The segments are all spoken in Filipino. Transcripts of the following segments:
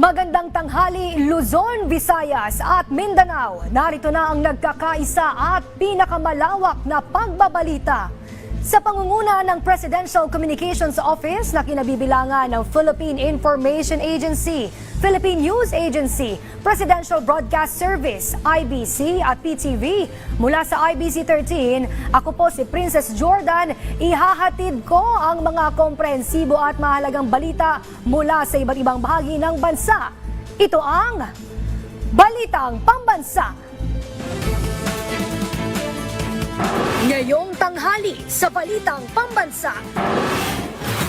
Magandang tanghali, Luzon, Visayas at Mindanao. Narito na ang nagkakaisa at pinakamalawak na pagbabalita. Sa pangunguna ng Presidential Communications Office na kinabibilangan ng Philippine Information Agency, Philippine News Agency, Presidential Broadcast Service, IBC at PTV. Mula sa IBC 13, ako po si Princess Jordan. Ihahatid ko ang mga komprehensibo at mahalagang balita mula sa iba't ibang bahagi ng bansa. Ito ang Balitang Pambansa. Ngayong tanghali sa Balitang Pambansa.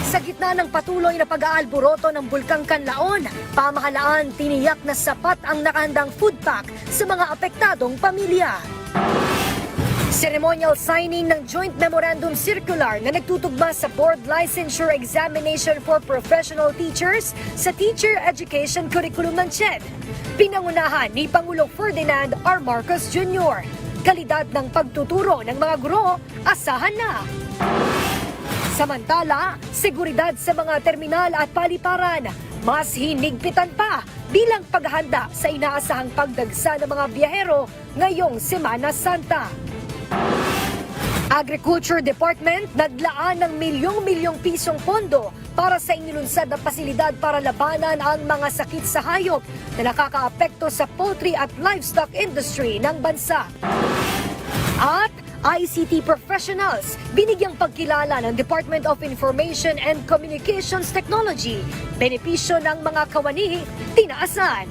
Sa gitna ng patuloy na pag-aalboroto ng Bulkang Kanlaon, pamahalaan tiniyak na sapat ang nakahandang food pack sa mga apektadong pamilya. Ceremonial signing ng Joint Memorandum Circular na nagtutugma sa Board Licensure Examination for Professional Teachers sa Teacher Education Curriculum ng CHED. Pinangunahan ni Pangulong Ferdinand R. Marcos Jr. Kalidad ng pagtuturo ng mga guro, asahan na. Samantala, seguridad sa mga terminal at paliparan, mas hinigpitan pa bilang paghahanda sa inaasahang pagdagsa ng mga biyahero ngayong Semana Santa. Agriculture Department naglaan ng milyong-milyong pisong pondo para sa inilunsad na pasilidad para labanan ang mga sakit sa hayop na nakakaapekto sa poultry at livestock industry ng bansa. At ICT professionals, binigyang pagkilala ng Department of Information and Communications Technology. Benepisyo ng mga kawani, tinaasan.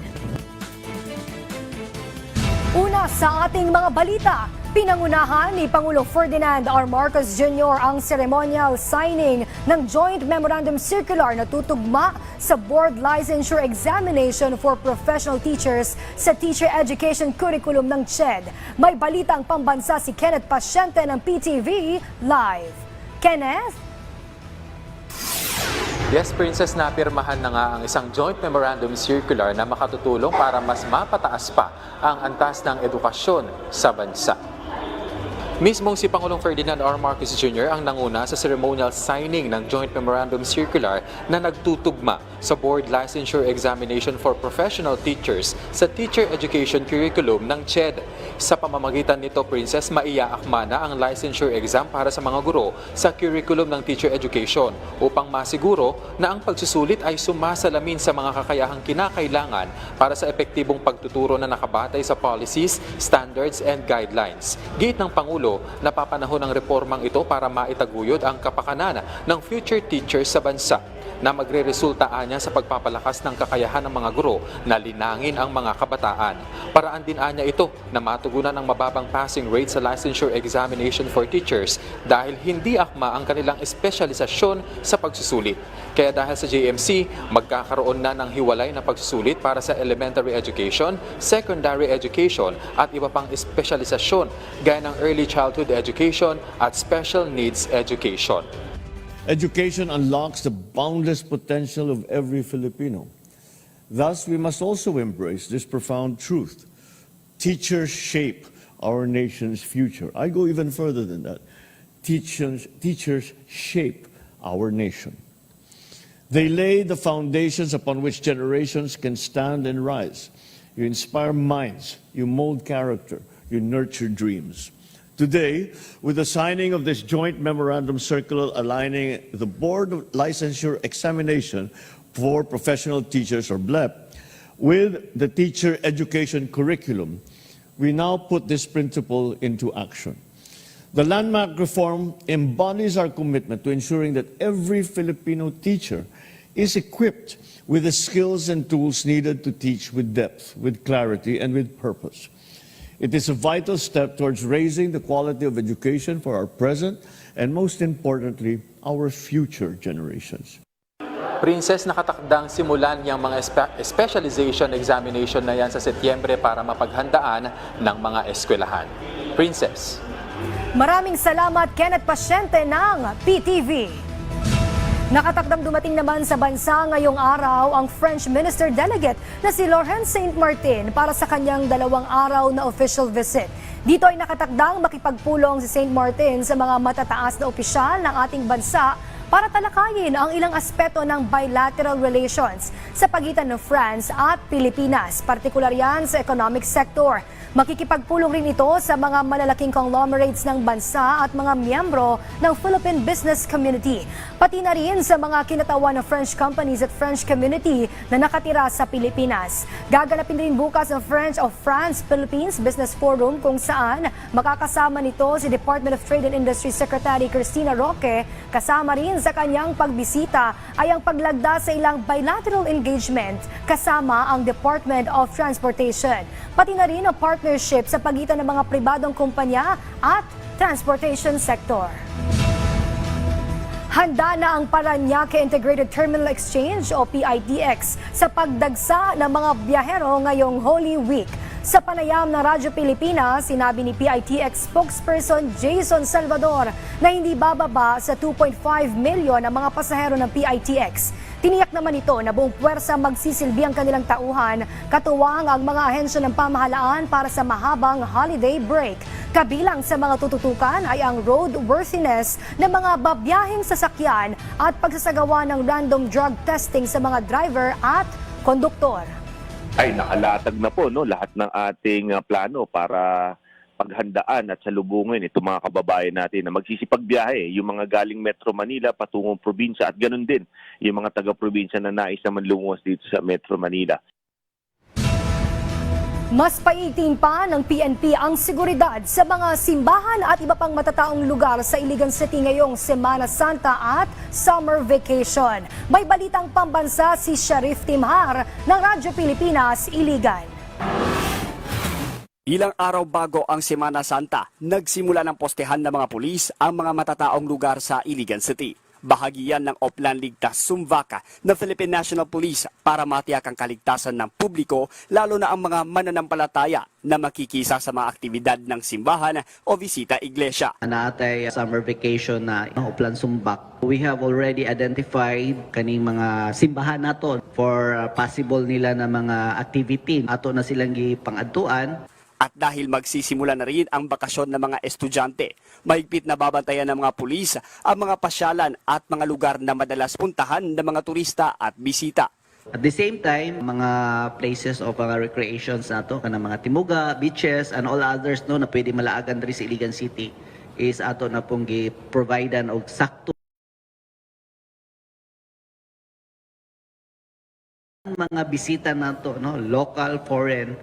Una sa ating mga balita, pinangunahan ni Pangulong Ferdinand R. Marcos Jr. ang ceremonial signing ng Joint Memorandum Circular na tutugma sa Board Licensure Examination for Professional Teachers sa Teacher Education Curriculum ng CHED. May balitang pambansa si Kenneth Pasyente ng PTV Live. Kenneth? Yes, Princess, napirmahan na nga ang isang Joint Memorandum Circular na makatutulong para mas mapataas pa ang antas ng edukasyon sa bansa. Mismong si Pangulong Ferdinand R. Marcos Jr. ang nanguna sa ceremonial signing ng Joint Memorandum Circular na nagtutugma sa Board Licensure Examination for Professional Teachers sa Teacher Education Curriculum ng CHED. Sa pamamagitan nito, Princess, maiaakma na ang licensure exam para sa mga guro sa curriculum ng Teacher Education upang masiguro na ang pagsusulit ay sumasalamin sa mga kakayahang kinakailangan para sa epektibong pagtuturo na nakabatay sa policies, standards, and guidelines. Giit ng Pangulo, napapanahon ang reformang ito para maitaguyod ang kapakanan ng future teachers sa bansa na magre-resultaan niya sa pagpapalakas ng kakayahan ng mga guro na linangin ang mga kabataan. Paraan din anya ito na matugunan ang mababang passing rate sa licensure examination for teachers dahil hindi akma ang kanilang espesyalisasyon sa pagsusulit. Kaya dahil sa JMC, magkakaroon na ng hiwalay na pagsusulit para sa elementary education, secondary education at iba pang espesyalisasyon gaya ng early childhood education at special needs education. Education unlocks the boundless potential of every Filipino. Thus, we must also embrace this profound truth. Teachers shape our nation's future. I go even further than that. Teachers shape our nation. They lay the foundations upon which generations can stand and rise. You inspire minds, you mold character, you nurture dreams. Today, with the signing of this Joint Memorandum Circular aligning the Board of Licensure Examination for Professional Teachers, or BLEP, with the Teacher Education Curriculum, we now put this principle into action. The landmark reform embodies our commitment to ensuring that every Filipino teacher is equipped with the skills and tools needed to teach with depth, with clarity, and with purpose. It is a vital step towards raising the quality of education for our present and, most importantly, our future generations. Princess, nakatakdang simulan yung mga specialization examination na yan sa Setyembre para mapaghandaan ng mga eskwelahan. Princess. Maraming salamat, Kenneth Pasyente ng PTV. Nakatakdang dumating naman sa bansa ngayong araw ang French Minister Delegate na si Laurent Saint-Martin para sa kanyang 2 araw na official visit. Dito ay nakatakdang makipagpulong si Saint-Martin sa mga matataas na opisyal ng ating bansa para talakayin ang ilang aspeto ng bilateral relations sa pagitan ng France at Pilipinas, partikular yan sa economic sector. Makikipagpulong rin ito sa mga malalaking conglomerates ng bansa at mga miyembro ng Philippine business community, pati na rin sa mga kinatawan ng French companies at French community na nakatira sa Pilipinas. Gaganapin rin bukas ang France-Philippines Business Forum kung saan makakasama nito si Department of Trade and Industry Secretary Cristina Roque. Kasama rin sa kanyang pagbisita ay ang paglagda sa ilang bilateral engagement kasama ang Department of Transportation, pati na rin ang partnership sa pagitan ng mga pribadong kumpanya at transportation sector. Handa na ang Parañaque Integrated Terminal Exchange o PITX sa pagdagsa ng mga biyahero ngayong Holy Week. Sa panayam ng Radyo Pilipinas, sinabi ni PITX spokesperson Jason Salvador na hindi bababa sa 2.5 milyon ang mga pasahero ng PITX. Tiniyak naman ito na buong puwersa magsisilbi ang kanilang tauhan, katuwang ang mga ahensya ng pamahalaan para sa mahabang holiday break. Kabilang sa mga tututukan ay ang roadworthiness ng mga babiyahing sasakyan at pagsasagawa ng random drug testing sa mga driver at konduktor. Ay nakalatag na po lahat ng ating plano para paghandaan at salubungin itong mga kababayan natin na magsisipagbiyahe, yung mga galing Metro Manila patungong probinsya at ganun din yung mga taga-probinsya na nais naman lumuwas dito sa Metro Manila. Mas paiigting pa ng PNP ang seguridad sa mga simbahan at iba pang matataong lugar sa Iligan City ngayong Semana Santa at summer vacation. May balitang pambansa si Sharif Timhar ng Radyo Pilipinas, Iligan. Ilang araw bago ang Semana Santa, nagsimula ng postehan ng mga pulis ang mga matataong lugar sa Iligan City. Bahagi yan ng Oplan Ligtas Sumvaca ng Philippine National Police para matiyak ang kaligtasan ng publiko, lalo na ang mga mananampalataya na makikisa sa mga aktibidad ng simbahan o bisita iglesia. Naatay summer vacation na Oplan Sumbac. We have already identified kaning mga simbahan nato for possible nila na mga activity. Ato na silang gipangadtuan. At dahil magsisimula na rin ang bakasyon ng mga estudyante, mahigpit na babantayan ng mga pulis ang mga pasyalan at mga lugar na madalas puntahan ng mga turista at bisita. At the same time, mga places of mga recreations nato kanang mga timuga, beaches, and all others na pwede malaagan diri sa Iligan City is ato na pong gi-providean og sakto mga bisita nato, local, foreign,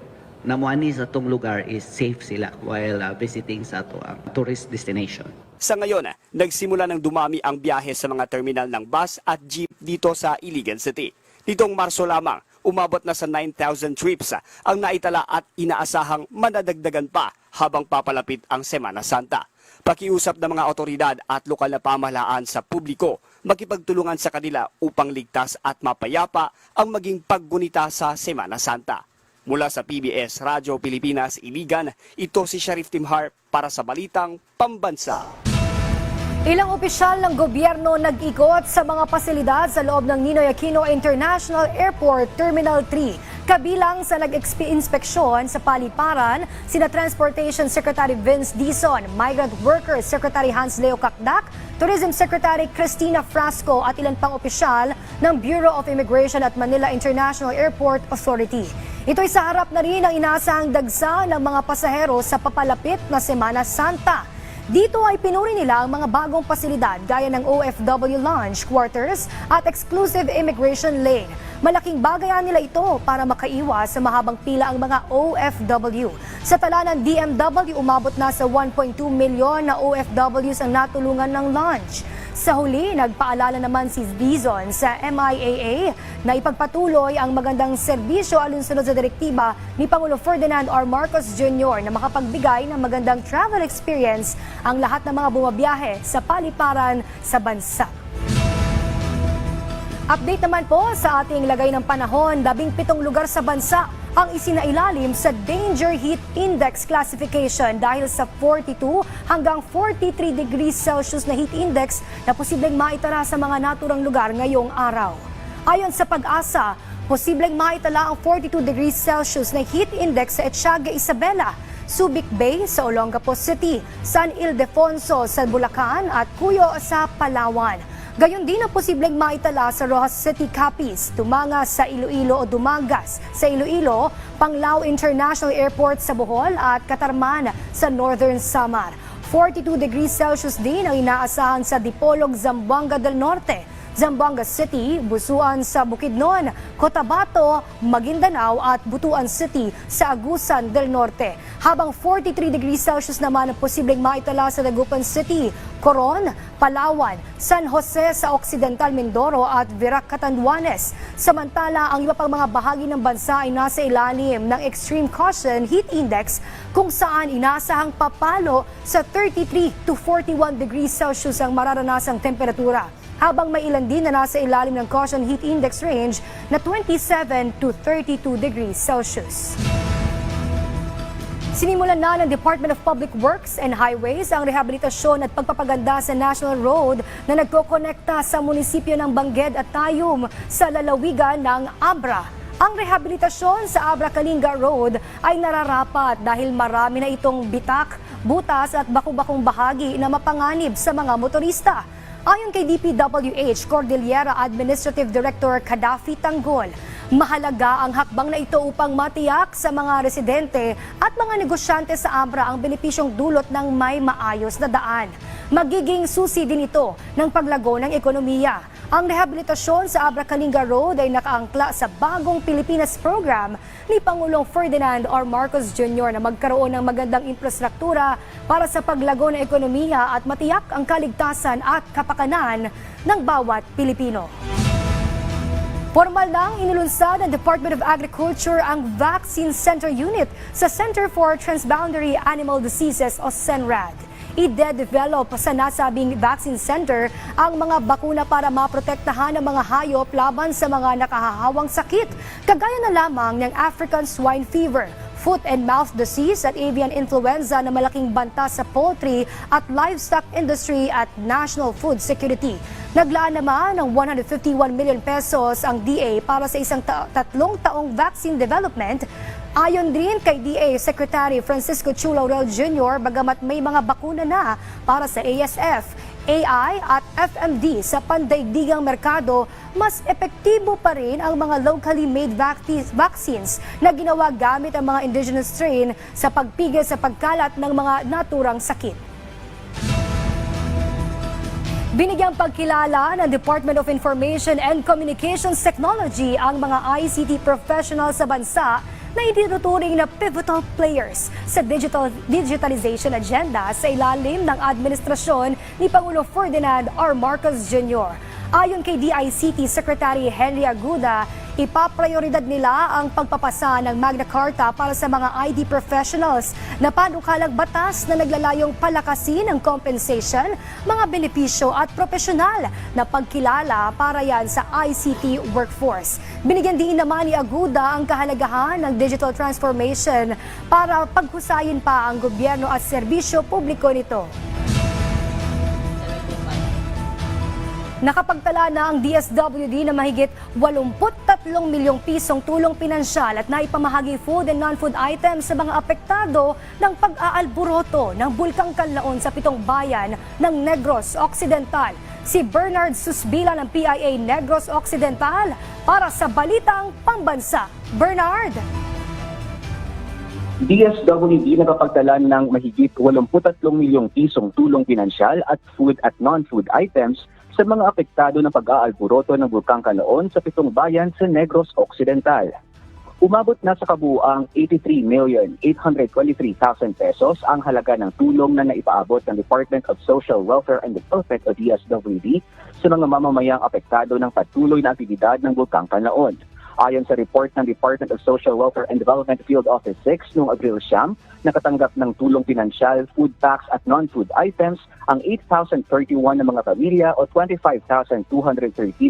na muani sa itong lugar is safe sila while visiting sa ito ang tourist destination. Sa ngayon, nagsimula ng dumami ang biyahe sa mga terminal ng bus at jeep dito sa Iligan City. Nitong Marso lamang, umabot na sa 9,000 trips ang naitala at inaasahang manadagdagan pa habang papalapit ang Semana Santa. Pakiusap ng mga otoridad at lokal na pamahalaan sa publiko, makipagtulungan sa kanila upang ligtas at mapayapa ang maging paggunita sa Semana Santa. Mula sa PBS Radyo Pilipinas, Iligan, ito si Sharif Timhar para sa Balitang Pambansa. Ilang opisyal ng gobyerno nag-ikot sa mga pasilidad sa loob ng Ninoy Aquino International Airport Terminal 3. Kabilang sa nag-inspeksyon sa paliparan, sina Transportation Secretary Vince Dizon, Migrant Workers Secretary Hans Leo Kakdak, Tourism Secretary Cristina Frasco at ilan pang opisyal ng Bureau of Immigration at Manila International Airport Authority. Ito'y sa harap na rin ang inaasahang dagsa ng mga pasahero sa papalapit na Semana Santa. Dito ay pinuri nila ang mga bagong pasilidad gaya ng OFW lounge, quarters at exclusive immigration lane. Malaking bagayan nila ito para makaiwas sa mahabang pila ang mga OFW. Sa tala ng DMW, umabot na sa 1.2 milyon na OFWs ang natulungan ng lounge. Sa huli, nagpaalala naman si Dizon sa MIAA na ipagpatuloy ang magandang serbisyo alinsunod sa direktiba ni Pangulo Ferdinand R. Marcos Jr. na makapagbigay ng magandang travel experience ang lahat ng mga bumabiyahe sa paliparan sa bansa. Update naman po sa ating lagay ng panahon, 17 lugar sa bansa ang isinailalim sa Danger Heat Index classification dahil sa 42 hanggang 43 degrees Celsius na heat index na posibleng maitala sa mga naturang lugar ngayong araw. Ayon sa Pag-asa, posibleng maitala ang 42 degrees Celsius na heat index sa Ethiaga, Isabela, Subic Bay sa Olongapo City, San Ildefonso sa Bulacan at Cuyo sa Palawan. Gayon din ang posibleng maitala sa Rojas City Capiz, tumanga sa Iloilo o Dumangas sa Iloilo, Panglao International Airport sa Bohol at Katarman sa Northern Samar. 42 degrees Celsius din ang inaasahan sa Dipolog, Zamboanga del Norte, Zamboanga City, Busuan sa Bukidnon, Cotabato, Maguindanao at Butuan City sa Agusan del Norte. Habang 43 degrees Celsius naman ang posibleng maitala sa Dagupan City, Coron, Palawan, San Jose sa Occidental Mindoro at Virac, Catanduanes. Samantala, ang iba pang mga bahagi ng bansa ay nasa ilalim ng Extreme Caution Heat Index kung saan inaasahang papalo sa 33 to 41 degrees Celsius ang mararanasang temperatura. Habang may ilan din na nasa ilalim ng Caution Heat Index range na 27 to 32 degrees Celsius. Sinimulan na ng Department of Public Works and Highways ang rehabilitasyon at pagpapaganda sa National Road na nagkokonekta sa munisipyo ng Bangged at Tayum sa lalawigan ng Abra. Ang rehabilitasyon sa Abra-Kalinga Road ay nararapat dahil marami na itong bitak, butas at baku-bakong bahagi na mapanganib sa mga motorista. Ayon kay DPWH Cordillera Administrative Director Kadafi Tanggol, mahalaga ang hakbang na ito upang matiyak sa mga residente at mga negosyante sa Abra ang benepisyong dulot ng may maayos na daan. Magiging susi din ito ng paglago ng ekonomiya. Ang rehabilitasyon sa Abra-Kalinga Road ay nakaangkla sa bagong Pilipinas program ni Pangulong Ferdinand R. Marcos Jr. na magkaroon ng magandang infrastruktura para sa paglago ng ekonomiya at matiyak ang kaligtasan at kapakanan ng bawat Pilipino. Formal nang inilunsad ng Department of Agriculture ang Vaccine Center Unit sa Center for Transboundary Animal Diseases o CENRAD. I-develop sa nasabing vaccine center ang mga bakuna para maprotektahan ang mga hayop laban sa mga nakahahawang sakit, kagaya na lamang ng African swine fever, foot and mouth disease at avian influenza na malaking banta sa poultry at livestock industry at national food security. Naglaan naman ng 151 million pesos ang DA para sa isang tatlong taong vaccine development. Ayon din kay DA Secretary Francisco Chu Laurel Jr., bagamat may mga bakuna na para sa ASF, AI at FMD sa pandaigdigang merkado, mas epektibo pa rin ang mga locally made vaccines na ginawa gamit ang mga indigenous strain sa pagpigil sa pagkalat ng mga naturang sakit. Binigyang pagkilala ng Department of Information and Communications Technology ang mga ICT professionals sa bansa na itinuturing na pivotal players sa digitalization agenda sa ilalim ng administrasyon ni Pangulo Ferdinand R. Marcos Jr. Ayon kay DICT Secretary Henry Aguda, ipaprioridad nila ang pagpapasa ng Magna Carta para sa mga ID professionals na panukalang batas na naglalayong palakasin ang compensation, mga benepisyo at profesional na pagkilala para yan sa ICT workforce. Binigyan din naman ni Aguda ang kahalagahan ng digital transformation para paghusayin pa ang gobyerno at serbisyo publiko nito. Nakapagtala na ang DSWD na mahigit 83 milyong pisong tulong pinansyal at naipamahagi food and non-food items sa mga apektado ng pag-aalburoto ng Bulkang Kanlaon sa 7 bayan ng Negros Occidental. Si Bernard Susbila ng PIA Negros Occidental para sa Balitang Pambansa. Bernard! DSWD nakapagtala ng mahigit 83 milyong pisong tulong pinansyal at food at non-food items sa mga apektado ng pag-aalburoto ng Bulkang Kanlaon sa 7 bayan sa Negros Occidental. Umabot na sa kabuuang 83,823,000 pesos ang halaga ng tulong na naipaabot ng Department of Social Welfare and Development o DSWD sa mga mamamayang apektado ng patuloy na aktibidad ng Bulkang Kanlaon. Ayon sa report ng Department of Social Welfare and Development Field Office 6 noong Abril 9, nakatanggap ng tulong pinansyal, food packs at non-food items ang 8,031 na mga pamilya o 25,213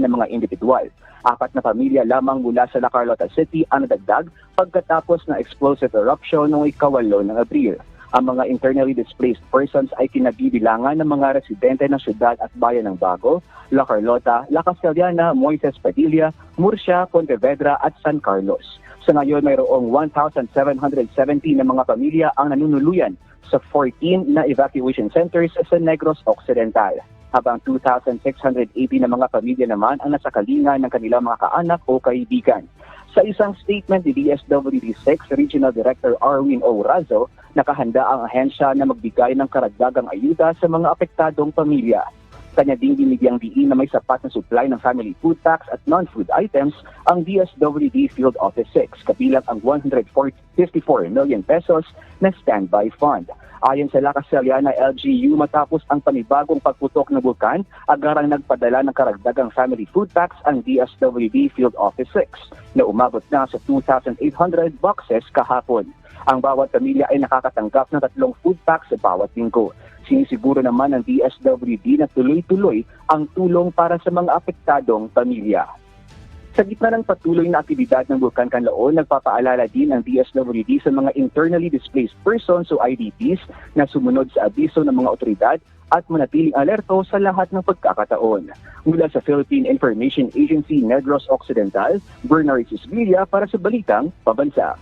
na mga individual. 4 na pamilya lamang mula sa La Carlota City ang nadagdag pagkatapos ng explosive eruption noong 8 ng Abril. Ang mga internally displaced persons ay kinabibilangan ng mga residente ng syudad at bayan ng Bago, La Carlota, La Castellana, Moises Padilla, Murcia, Pontevedra at San Carlos. Sa ngayon, mayroong 1,770 na mga pamilya ang nanunuluyan sa 14 na evacuation centers sa Negros Occidental. habang 2,680 na mga pamilya naman ang nasa kalinga ng kanilang mga kaanak o kaibigan. Sa isang statement ni DSWD 6 Regional Director Arwin O. Razo, nakahanda ang ahensya na magbigay ng karagdagang ayuda sa mga apektadong pamilya. Kanya ding binigyang diin na may sapat na supply ng family food packs at non-food items ang DSWD Field Office 6, kabilang ang 154 million pesos na standby fund. Ayon sa La Casellana LGU, matapos ang panibagong pagputok ng bulkan, agarang nagpadala ng karagdagang family food packs ang DSWD Field Office 6 na umabot na sa 2,800 boxes kahapon. Ang bawat pamilya ay nakakatanggap ng 3 food packs sa bawat linggo. Sinisiguro naman ng DSWD na tuloy-tuloy ang tulong para sa mga apektadong pamilya. Sa gitna ng patuloy na aktibidad ng Bulkan Kanlaon, nagpapaalala din ang DSWD sa mga internally displaced persons o IDPs na sumunod sa abiso ng mga otoridad at manatiling alerto sa lahat ng pagkakataon. Mula sa Philippine Information Agency Negros Occidental, Bernard Susbilia para sa Balitang Pabansa.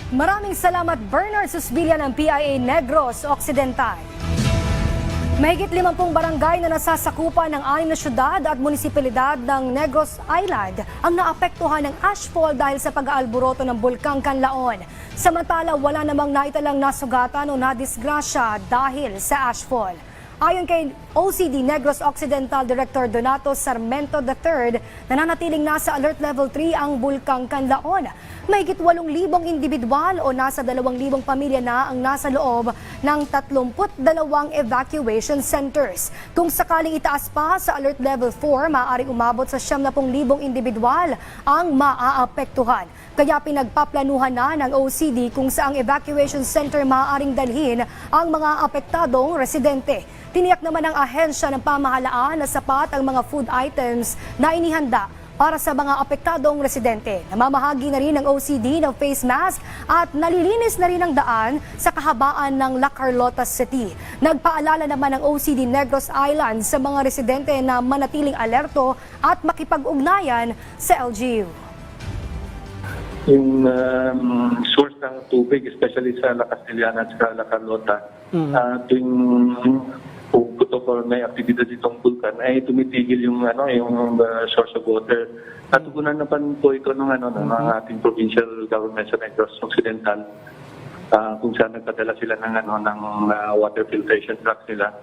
Maraming salamat Bernard Susbilia ng PIA Negros Occidental. Mahigit 50 barangay na nasasakupan ng 6 na syudad at munisipalidad ng Negros Island ang naapektuhan ng ashfall dahil sa pag-aalboroto ng Bulkang Kanlaon. Samantala, wala namang naitalang nasugatan o nadisgrasya dahil sa ashfall. Ayon kay OCD Negros Occidental Director Donato Sarmento III, nananatiling nasa Alert Level 3 ang Bulkang Kanlaon. Mahigit 8,000 individual o nasa 2,000 pamilya na ang nasa loob ng 32 evacuation centers. Kung sakaling itaas pa sa Alert Level 4, maaaring umabot sa 70,000 individual ang maaapektuhan. Kaya pinagpaplanuhan na ng OCD kung saang evacuation center maaaring dalhin ang mga apektadong residente. Tiniyak naman ng ahensya ng pamahalaan na sapat ang mga food items na inihanda para sa mga apektadong residente. Namamahagi na rin ng OCD ng face mask at nalilinis na rin ang daan sa kahabaan ng La Carlota City. Nagpaalala naman ng OCD Negros Island sa mga residente na manatiling alerto at makipag-ugnayan sa LGU. Yung source ng tubig, especially sa La Castellana at sa La Carlota, tuwing puputok o may aktibidad itong bulkan, ay tumitigil yung source of water. Natugunan naman po ito ng ating provincial government sa Negros Occidental, kung saan nagpadala sila ng water filtration trucks nila.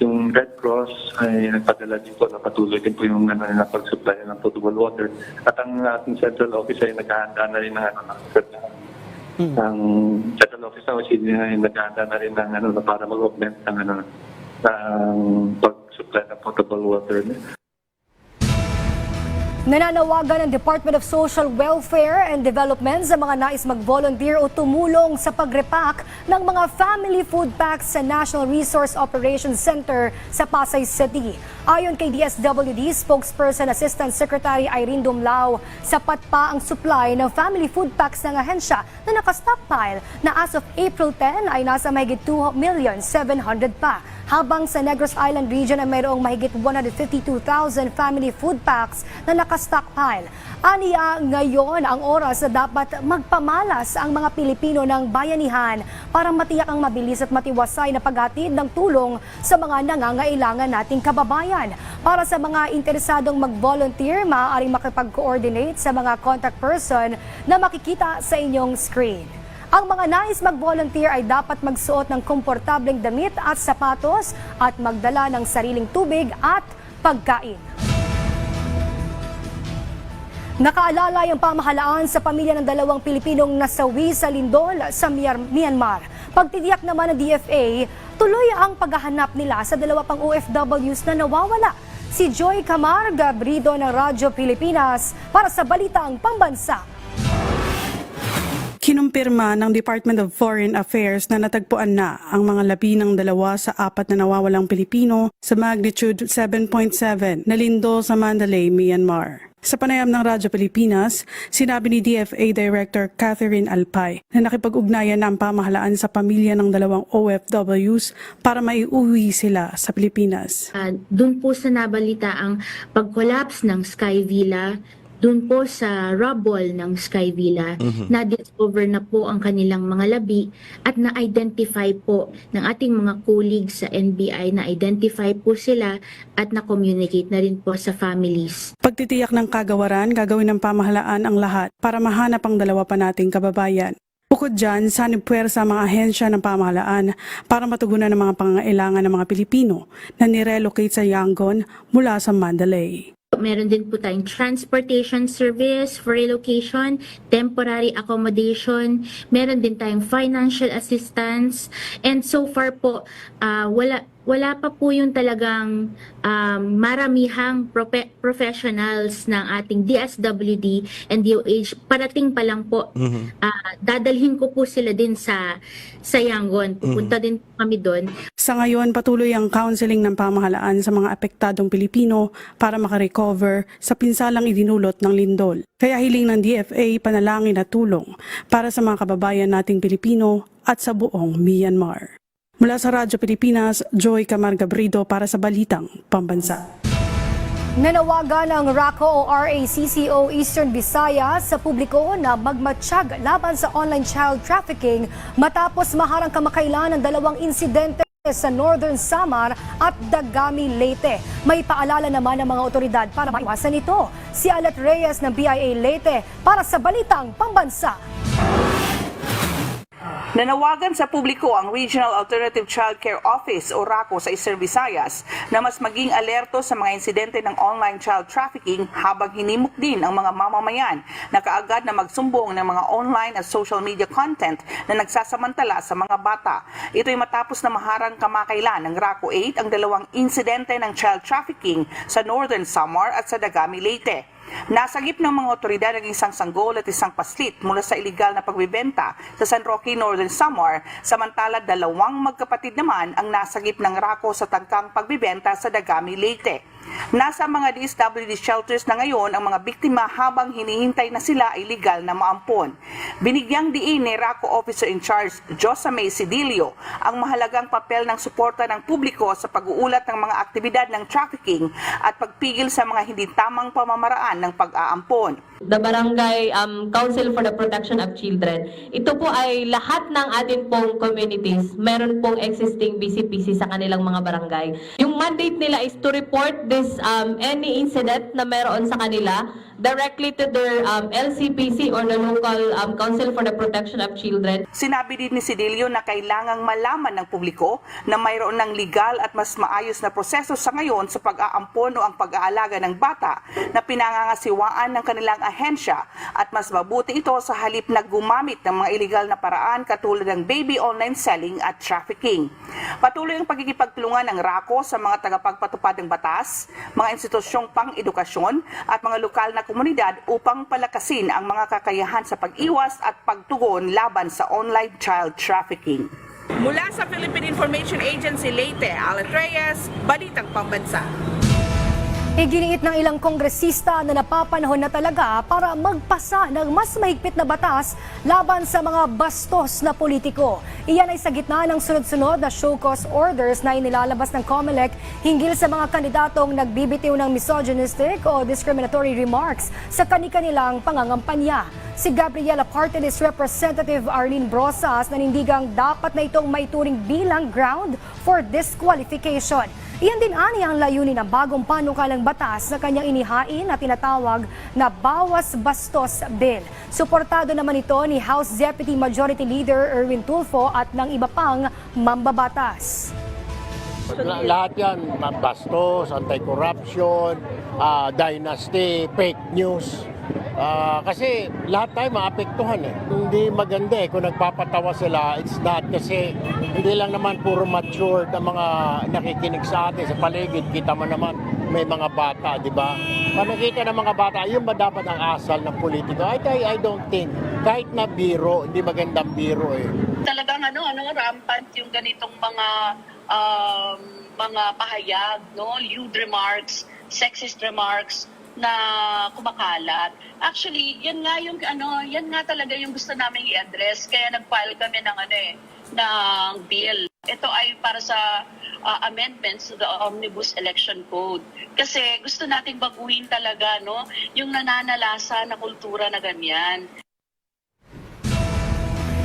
Yung Red Cross ay nagpadala din po na patuloy din po yung pag-supply ng potable water. At ang ating central office ay naghahanda na rin ang central office na ay naghahanda na rin para mag-augment ng pag-supply ng potable water. Nananawagan ng Department of Social Welfare and Development sa mga nais mag-volunteer o tumulong sa pag-repack ng mga family food packs sa National Resource Operations Center sa Pasay City. Ayon kay DSWD spokesperson Assistant Secretary Irene Dumlao, sapat pa ang supply ng family food packs ng ahensya na nakastockpile na as of April 10 ay nasa mahigit 2,700,000 pa. Habang sa Negros Island region ay mayroong mahigit 152,000 family food packs na nakastockpile. Aniya, ngayon ang oras na dapat magpamalas ang mga Pilipino ng bayanihan para matiyak ang mabilis at matiwasay na paghatid ng tulong sa mga nangangailangan nating kababayan. Para sa mga interesadong mag-volunteer, maaaring makipag-coordinate sa mga contact person na makikita sa inyong screen. Ang mga nais mag-volunteer ay dapat magsuot ng komportableng damit at sapatos at magdala ng sariling tubig at pagkain. Nakaalala yung pamahalaan sa pamilya ng 2 Pilipinong nasawi sa lindol sa Myanmar. Pagtitiyak naman ng DFA, tuloy ang paghahanap nila sa 2 pang OFWs na nawawala. Si Joy Camarga Brido ng Radyo Pilipinas para sa Balitang Pambansa. Kinumpirma ng Department of Foreign Affairs na natagpuan na ang mga labi ng 2 sa 4 na nawawalang Pilipino sa magnitude 7.7 na lindol sa Mandalay, Myanmar. Sa panayam ng Radyo Pilipinas, sinabi ni DFA Director Catherine Alpay na nakipag-ugnayan na ang pamahalaan sa pamilya ng 2 OFWs para maiuwi sila sa Pilipinas. Doon po sa nabalita ang pag-collapse ng Sky Villa dun po sa rubble ng Sky Villa, na-discover na po ang kanilang mga labi at na-identify po ng ating mga colleagues sa NBI, na-identify po sila at na-communicate na rin po sa families. Pagtitiyak ng kagawaran, gagawin ng pamahalaan ang lahat para mahanap ang dalawa pa nating kababayan. Bukod dyan, sanib-puwersa ang mga ahensya ng pamahalaan para matugunan ang mga pangangailangan ng mga Pilipino na nirelocate sa Yangon mula sa Mandalay. Meron din po tayong transportation service for relocation, temporary accommodation, meron din tayong financial assistance, and so far po, wala pa po yung talagang maramihang professionals ng ating DSWD and DOH. Parating pa lang po. Dadalhin ko po sila din sa Yangon. Pupunta din po kami doon. Sa ngayon, patuloy ang counseling ng pamahalaan sa mga apektadong Pilipino para makarecover sa pinsalang idinulot ng lindol. Kaya hiling ng DFA panalangin at tulong para sa mga kababayan nating Pilipino at sa buong Myanmar. Mula sa Radyo Pilipinas, Joy Camarga Brido para sa Balitang Pambansa. Nanawagan ng RACO o RACCO Eastern Visayas sa publiko na magmatsyag laban sa online child trafficking matapos maharang kamakailan ng dalawang insidente sa Northern Samar at Dagami, Leyte. May paalala naman ng mga otoridad para maiwasan ito. Si Alet Reyes ng BIA Leyte para sa Balitang Pambansa. Nanawagan sa publiko ang Regional Alternative Child Care Office o RACO sa Eastern Visayas na mas maging alerto sa mga insidente ng online child trafficking habang hinimok din ang mga mamamayan na kaagad na magsumbong ng mga online at social media content na nagsasamantala sa mga bata. Ito'y matapos na maharang kamakailan ng RACO 8 ang dalawang insidente ng child trafficking sa Northern Samar at sa Dagami, Leyte. Nasagip ng mga otoridad ang isang sanggol at isang paslit mula sa iligal na pagbibenta sa San Roque, Northern Samar, samantala dalawang magkapatid naman ang nasagip ng RACO sa tangkang pagbibenta sa Dagami, Leyte. Nasa mga DSWD shelters na ngayon ang mga biktima habang hinihintay na sila ay legal na maampon. Binigyang diin ni RACO Officer in Charge Josamay Sidilio ang mahalagang papel ng suporta ng publiko sa pag-uulat ng mga aktibidad ng trafficking at pagpigil sa mga hindi tamang pamamaraan ng pag-aampon. The Barangay Council for the Protection of Children. Ito po ay lahat ng atin pong communities. Meron pong existing BCPC sa kanilang mga barangay. Yung mandate nila is to report this any incident na meron sa kanila directly to their LCPC or the local Council for the Protection of Children. Sinabi din ni Sidilio na kailangang malaman ng publiko na mayroon ng legal at mas maayos na proseso sa ngayon sa pag-aampon o ang pag-aalaga ng bata na pinangangasiwaan ng kanilang ahensya at mas mabuti ito sa halip na gumamit ng mga iligal na paraan katulad ng baby online selling at trafficking. Patuloy ang pagkikipagtulungan ng RACO sa mga tagapagpatupad ng batas, mga institusyong pang-edukasyon at mga lokal na komunidad upang palakasin ang mga kakayahan sa pag-iwas at pagtugon laban sa online child trafficking. Mula sa Philippine Information Agency Leyte, Alet Reyes, Balitang Pambansa. Iginiit ng ilang kongresista na napapanahon na talaga para magpasa ng mas mahigpit na batas laban sa mga bastos na politiko. Iyan ay sa gitna ng sunod-sunod na show cause orders na inilalabas ng COMELEC hinggil sa mga kandidatong nagbibitiw ng misogynistic o discriminatory remarks sa kani-kanilang pangangampanya. Si Gabriela Partelis Representative Arlene Brosas nanindigang dapat na itong maituring bilang ground for disqualification. Iyan din ani ang layunin ng bagong panukalang batas na kanyang inihain na tinatawag na Bawas Bastos Bill. Suportado naman ito ni House Deputy Majority Leader Erwin Tulfo at ng iba pang mambabatas. Lahat yan, bastos, anti-corruption, dynasty, fake news. Kasi lahat tayo maapektuhan eh. Hindi maganda eh kung nagpapatawa sila. It's not kasi hindi lang naman puro matured ang mga nakikinig sa atin. Sa paligid, kita mo naman may mga bata, di ba? Pag nakita ng mga bata, yun ba dapat ang asal ng politiko? I don't think. Kahit na biro, hindi magandang biro eh. Talagang rampant yung ganitong mga pahayag, no? Lewd remarks, sexist remarks na kumakalat. Actually, yan nga talaga yung gusto naming i-address. Kaya nag-file kami ng bill. Ito ay para sa amendments to the Omnibus Election Code. Kasi gusto nating baguhin talaga, no, yung nananalasa na kultura na ganyan.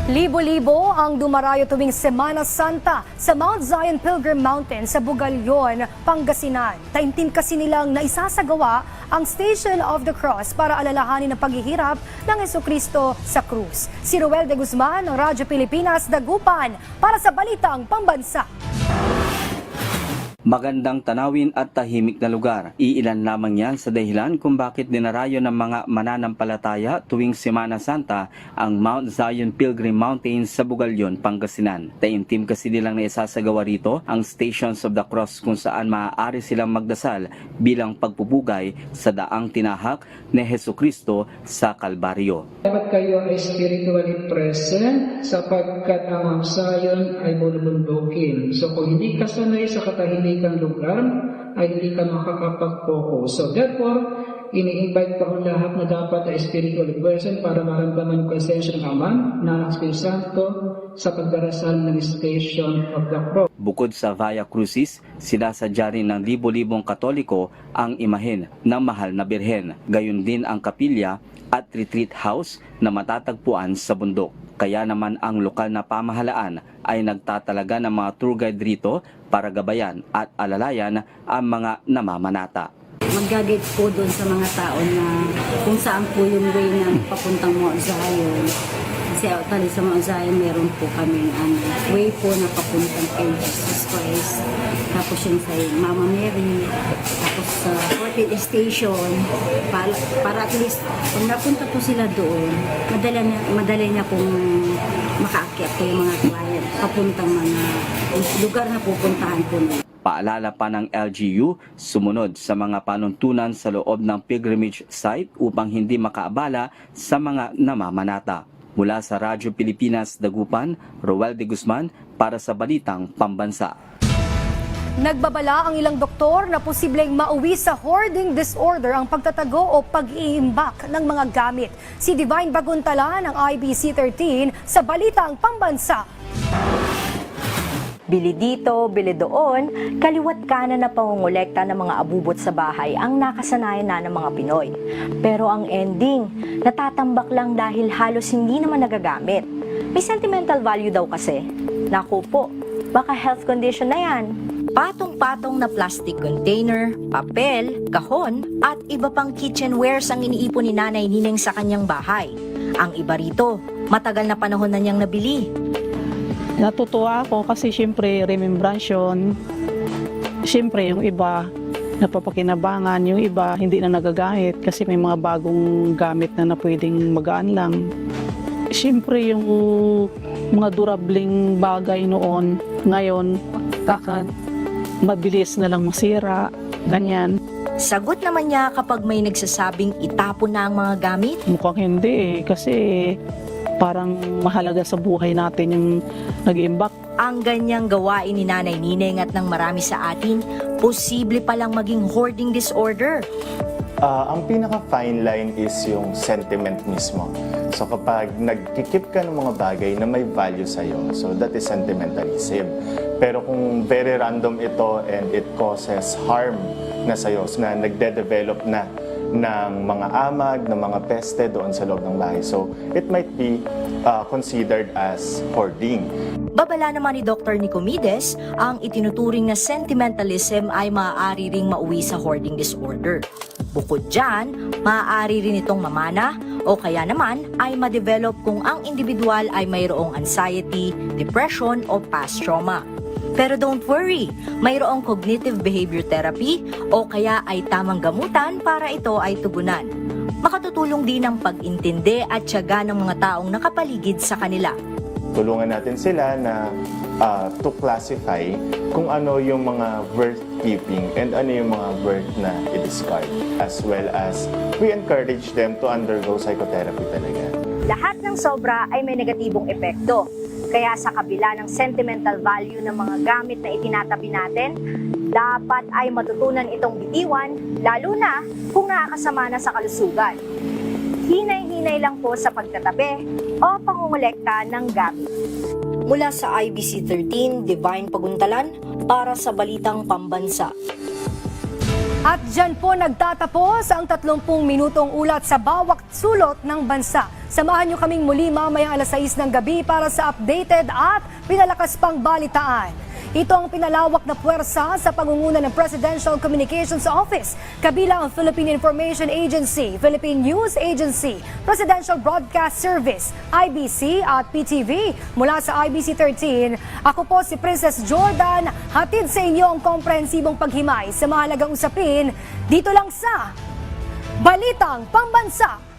Libo-libo ang dumarayo tuwing Semana Santa sa Mount Zion Pilgrim Mountain sa Bugalyon, Pangasinan. Taimtim kasi nilang naisasagawa ang Station of the Cross para alalahanin ang paghihirap ng Jesucristo sa krus. Si Roel de Guzman ng Radyo Pilipinas, Dagupan, para sa Balitang Pambansa. Magandang tanawin at tahimik na lugar. Iilan lamang yan sa dahilan kung bakit dinarayo ng mga mananampalataya tuwing Semana Santa ang Mount Zion Pilgrim Mountain sa Bugalyon, Pangasinan. Taimtim kasi nilang naisasagawa rito ang Stations of the Cross kung saan maaari silang magdasal bilang pagpupugay sa daang tinahak ni Jesucristo sa Kalbaryo. Dapat kayo ay spiritually present sapagkat ang Mount Zion ay bulubundukin. So kung hindi ka sanay sa katahimikan lugar, ay hindi ka makakapag-focus. So therefore, ini-invite ko ang lahat na dapat ay spiritually present para maramdaman ko esensya ng Ama, ng Espiritu Santo sa pagdarasal ng Station of the Cross. Bukod sa Via Crucis, sinasadya rin ng libo-libong Katoliko ang imahen ng mahal na Birhen. Gayon din ang kapilya at retreat house na matatagpuan sa bundok. Kaya naman ang lokal na pamahalaan ay nagtatalaga ng mga tour guide rito para gabayan at alalayan ang mga namamanata. Mag-guide po doon sa mga tao na kung saan po yung way ng papuntang Mount Zion. Kasi actually sa Mount Zion meron po kaming way po na papuntang kay Jesus Christ. Tapos yung sa Mama Mary, tapos sa 40th Station, para at least kung napunta po sila doon, madali niya pong makaakyat po yung mga client papuntang mga lugar na pupuntahan po nila. Paalala pa ng LGU, sumunod sa mga panuntunan sa loob ng pilgrimage site upang hindi makaabala sa mga namamanata. Mula sa Radyo Pilipinas, Dagupan, Roel de Guzman para sa Balitang Pambansa. Nagbabala ang ilang doktor na posibleng mauwi sa hoarding disorder ang pagtatago o pag-iimbak ng mga gamit. Si Divine Baguntala ng IBC 13 sa Balitang Pambansa. Bili dito, bili doon, kaliwat kanan na pangungulekta ng mga abubot sa bahay ang nakasanayan na ng mga Pinoy. Pero ang ending, natatambak lang dahil halos hindi naman nagagamit. May sentimental value daw kasi. Naku po, baka health condition na yan. Patong-patong na plastic container, papel, kahon, at iba pang kitchenwares ang iniipon ni Nanay Nineng sa kanyang bahay. Ang iba rito, matagal na panahon na niyang nabili. Natutuwa ako kasi siyempre remembrantion, siyempre yung iba napapakinabangan, yung iba hindi na nagagamit kasi may mga bagong gamit na pwedeng magaan lang. Siyempre yung mga durabling bagay noon, ngayon mabilis na lang masira, ganyan. Sagot naman niya kapag may nagsasabing itapon na ang mga gamit. Mukhang hindi kasi parang mahalaga sa buhay natin yung nag-iimbak. Ang ganyang gawain ni Nanay Nineng at ng marami sa atin, posible palang maging hoarding disorder. Ang pinaka-fine line is yung sentiment mismo. So kapag nagkikip ka ng mga bagay na may value sa'yo, so that is sentimentalism. Pero kung very random ito and it causes harm na sa'yo, na nagde-develop na ng mga amag, ng mga peste doon sa loob ng bahay. So, it might be considered as hoarding. Babala naman ni Dr. Nicomedes, ang itinuturing na sentimentalism ay maaari ring mauwi sa hoarding disorder. Bukod dyan, maaari rin itong mamana o kaya naman ay ma-develop kung ang individual ay mayroong anxiety, depression o past trauma. Pero don't worry, mayroong cognitive behavior therapy o kaya ay tamang gamutan para ito ay tugunan. Makatutulong din ang pag-intindi at tiyaga ng mga taong nakapaligid sa kanila. Tulungan natin sila na to classify kung ano yung mga worth keeping and ano yung mga worth na i-discard. As well as we encourage them to undergo psychotherapy talaga. Lahat ng sobra ay may negatibong epekto. Kaya sa kabila ng sentimental value ng mga gamit na itinatabi natin, dapat ay matutunan itong bitiwan, lalo na kung nakakasama na sa kalusugan. Hinay-hinay lang po sa pagtatabi o pangungulekta ng gamit. Mula sa IBC 13, Divine Paguntalan para sa Balitang Pambansa. At dyan po nagtatapos ang 30 minutong ulat sa bawat sulot ng bansa. Samahan nyo kaming muli mamaya alas 6 ng gabi para sa updated at pinalakas pang balitaan. Ito ang pinalawak na puwersa sa pangunguna ng Presidential Communications Office, kabilang ang Philippine Information Agency, Philippine News Agency, Presidential Broadcast Service, IBC at PTV. Mula sa IBC 13, ako po si Princess Jordan, hatid sa inyo ang komprehensibong paghimay sa mahalagang usapin dito lang sa Balitang Pambansa.